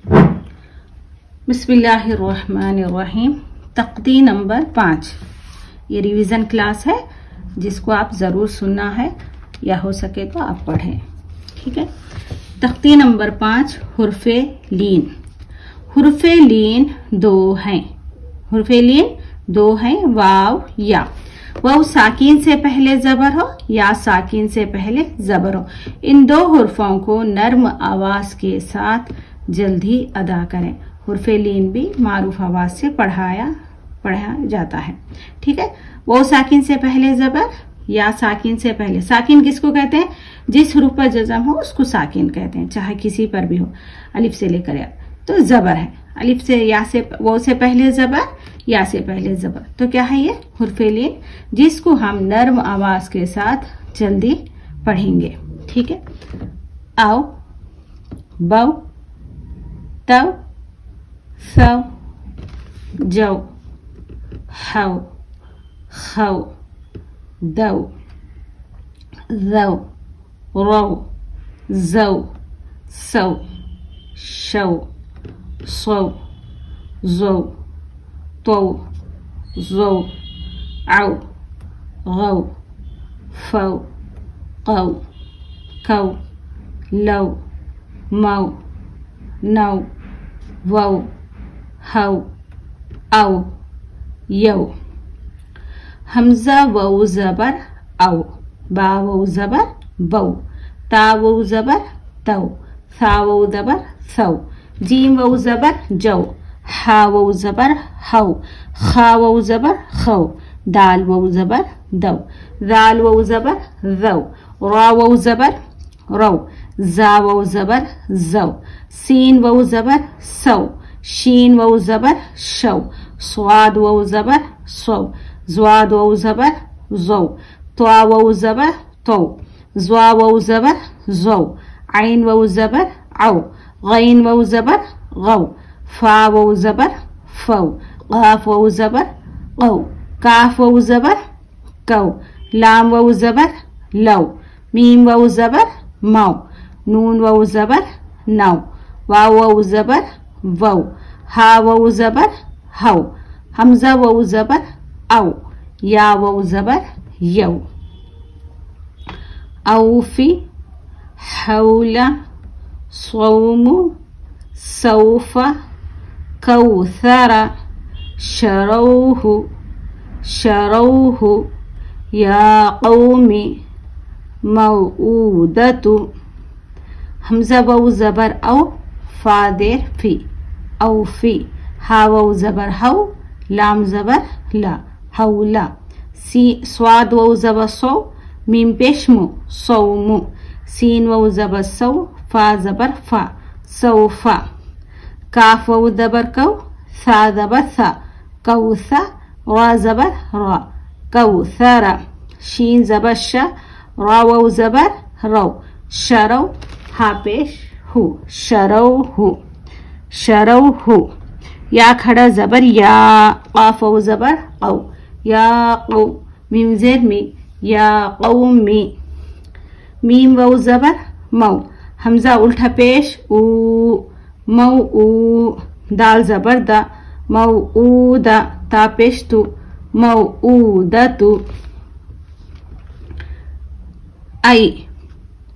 बिस्मिल्लाहिर्रहमानिर्रहीम। तक़दी नंबर 5 ये revision class है जिसको आप ज़रूर सुनना है या हो सके तो आप पढ़ें। ठीक है। तख़दी नंबर 5 हुर्फ़े लीन। हुर्फ़े लीन दो हैं। हुर्फ़े लीन दो हैं, वाव या। वाव साकिन से पहले ज़बर हो या साकिन से पहले ज़बर हो। इन दो हुर्फ़ों को नर्म आवाज़ के साथ जल्दी अदा करें। हुर्फ़े लीन भी मारूफ आवाज़ से पढ़ा जाता है। ठीक है। वो साकिन से पहले ज़बर या साकिन से पहले। साकिन किसको कहते हैं? जिस हुरूफ पर जज़म हो उसको साकिन कहते हैं, चाहे किसी पर भी हो। अलिफ से लेकर या तो ज़बर है। अलिफ से या से वो से पहले ज़बर, या से पहले ज़बर, तो क्या है ये? हुर्फ़े लीन, जिसको हम नर्म आवाज़ के साथ जल्दी पढ़ेंगे। ठीक है। आओ, बव, तव, सव, जव, हव, खव, दव, ज़व, रव, ज़व, सव, शव, सव, ज़व, तव, ज़व, औ, गव, फव, कव, कव, लव, मव, नव, वव, हव, औ, यव। हमज़ा वव ज़बर औ, बा वव ज़बर बव, ता वव ज़बर तव, सा वव ज़बर सव, जीम वव ज़बर जव, हा वव ज़बर हव, खा वव ज़बर खव, दाल वव ज़बर दव, ज़ाल वव ज़बर ज़व, रा वव ज़बर रव, जा वव ज़बर ज़व, सीन वव ज़बर सव, शीन वव ज़बर शव, स्वाद वव ज़बर सव, ज़्वाद वव ज़बर ज़व, त्वा वव ज़बर तव, ज़्वा वव ज़बर ज़व, ऐन वव ज़बर औ, गैन वव ज़बर गव, फा वव ज़बर फव, क़ाफ वव ज़बर क़व, काफ वव ज़बर कव, लाम वव ज़बर लव, मीम वव ज़बर मव, नून वव ज़बर नव, वाव वव ज़बर वव, हा वव ज़बर हव, हमज़ा वव ज़बर औ, या वव ज़बर यव। औफ़ी, हौला, सौम, सौफ़, कौसर, शरौह, शरौह, या कौमी, मऊदतु। हमज़ा वव ज़बर औ, फा देर फी, औफ़ी, हा वव ज़बर हव, लाम ज़बर ला, हौला, स्वाद वव ज़बर सौ, मीम पेश मु, सौमु, सीन वव ज़बर सौ, फा ज़बर फा, सौफा, काफ वव ज़बर कव, सा ज़बर सा, कौसा, रा ज़बर रा, कौसरा, शीन ज़बर शा, रा वव ज़बर रव, शरौ, हा पेश हु, शरौहु, शरौहु, या खड़ा ज़बर या, क़ाफ वव ज़बर औ, या क़ौ, मीम ज़ेर मी, या क़ौमी, मीम वव ज़बर मऊ, हमज़ा उल्टा पेश ऊ, मऊ, दाल ज़बर दा, मऊदा, ता पेश तु, मऊदतु, ऐ,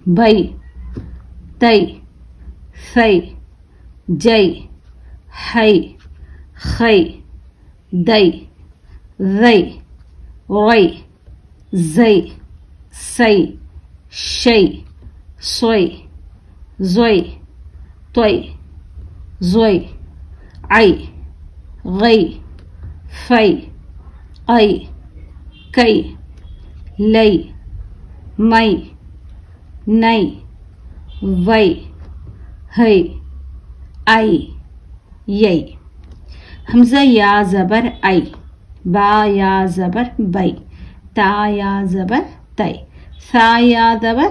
बै, तै, सै, जै, है, खै, दै, ज़ै, रै, ज़ै, सै, शै, सोय, ज़ोय, तोय, ज़ोय, ऐ, गै, फै, कै, कै, लै, मै, नै, वै, है, ऐ, यै। हमज़ा या ज़बर ऐ, बा या ज़बर बै, ता या ज़बर तै, सा या ज़बर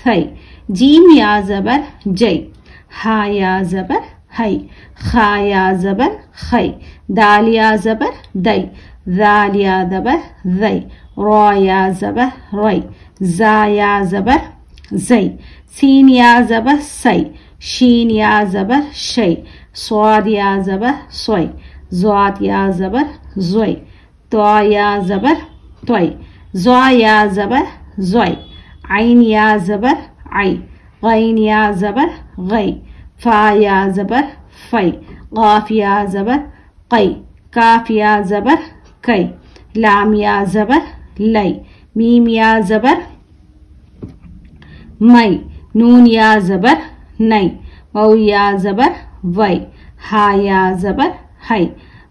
थै, जीम या ज़बर जै, हा या ज़बर है, खा या ज़बर खै, दाल या ज़बर दै, ज़ाल या ज़बर ज़ै, रा या ज़बर रै, जा या ज़बर ज़ै, सीन या ज़बर सै, शीन या ज़बर शै, स्वाद या ज़बर सोय, ज़ात या ज़बर ज़ोय, त्वा या ज़बर त्वय, ज़ा या ज़बर ज़ोय, आइन या ज़बर आई, गैन या ज़बर गै, फा या ज़बर फै, क़ाफ या ज़बर कै, काफ या ज़बर कै, लाम या ज़बर लै, मीम या ज़बर मै, नून या ज़बर नै, वाव या ज़बर वै, हा या ज़बर है,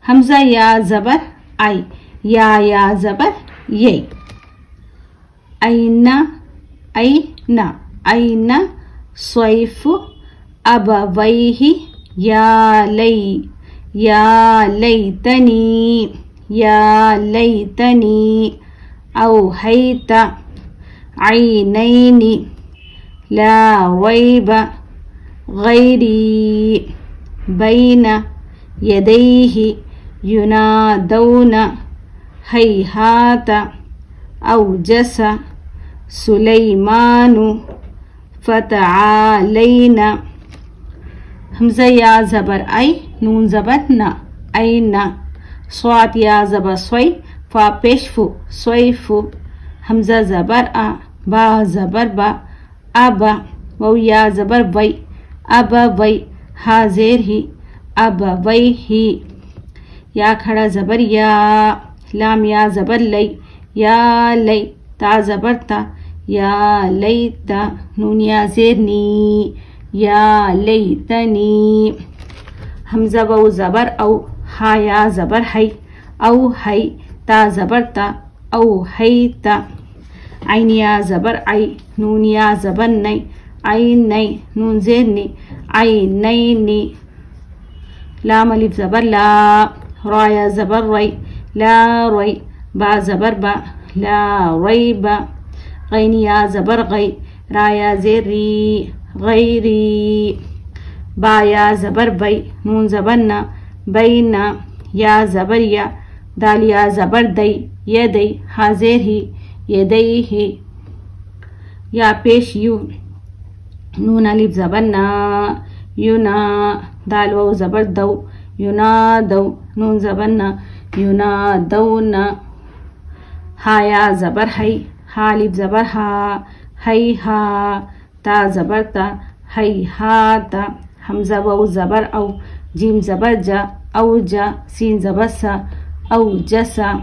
हमज़ा या ज़बर आई, या ज़बर ये, ऐना ऐना, ऐना सैफ अबवैहि या लैतनी, या लैतनी, औहैत ऐनैनि, ला रैब गैरी, बैन यदैहि युनादौन, हैहात औजस सुलैमानु, फ़तआलैन, हमज़ा या ज़बर आई, नून ज़बर न, ऐना, स्वात या ज़बर सोय, फा पेशफु सोयफु, हमज़ा ज़बर आ, बा ज़बर बा, अब, वाव या ज़बर वै, अब वै, हा ज़ेर ही, अब वै ही, या खड़ा ज़बर या, लाम या ज़बर लै, या लै, ता ज़बर ता, या लैता, नून या ज़ेर नी, या लैतनी, हमज़ा वाव ज़बर औ, हा या ज़बर है, औ है, ता ज़बर ता, औ है ता, ऐन या ज़बर आई, नून या ज़बर नै, ऐन नै, नून ज़ेर नी, ऐनैनि, लाम अलिफ ज़बर ला, रा या ज़बर रै, ला रै, बा ज़बर बा, ला रैब, गैन या ज़बर गै, रा या ज़ेर री, गैरी, बा या ज़बर बै, नून ज़बर न, बैना, या ज़बर या, दाल या ज़बर दै, यदै, हा ज़ेर ही, यदैहि, या पेश यू, नून अलिफ ज़बर ना, युना, दाल वाव ज़बर दौ, युनादौ, नून ज़बर न, युनादौन, हा या ज़बर है, हा अलिफ ज़बर हा, हैहा, ता ज़बर ता, हैहाता, हमज़ा वाव ज़बर औ, जीम ज़बर जा, औजा, सीन ज़बर सा, औजसा,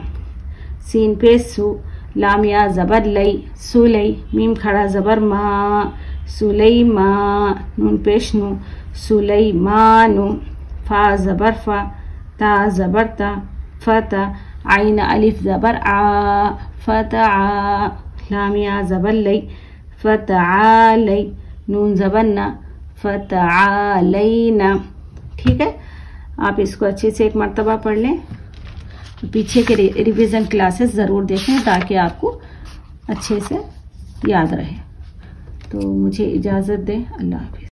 सीन पेश सु, लाम या ज़बर लै, सुलै, मीम खड़ा ज़बर मा, सुलैमा, नून पेश नु, सुलैमानु, फा ज़बर फा, ता ज़बर ता, फता, आइन अलिफ ज़बर आ, फ़तआ, लाम या ज़बर लै, फ़तआलै, नून ज़बर न, फ़तआलैना। ठीक है, आप इसको अच्छे से एक मर्तबा पढ़ लें, पीछे के रिवीजन क्लासेस ज़रूर देखें ताकि आपको अच्छे से याद रहे। तो मुझे इजाज़त दें, अल्लाह हाफ़िज़।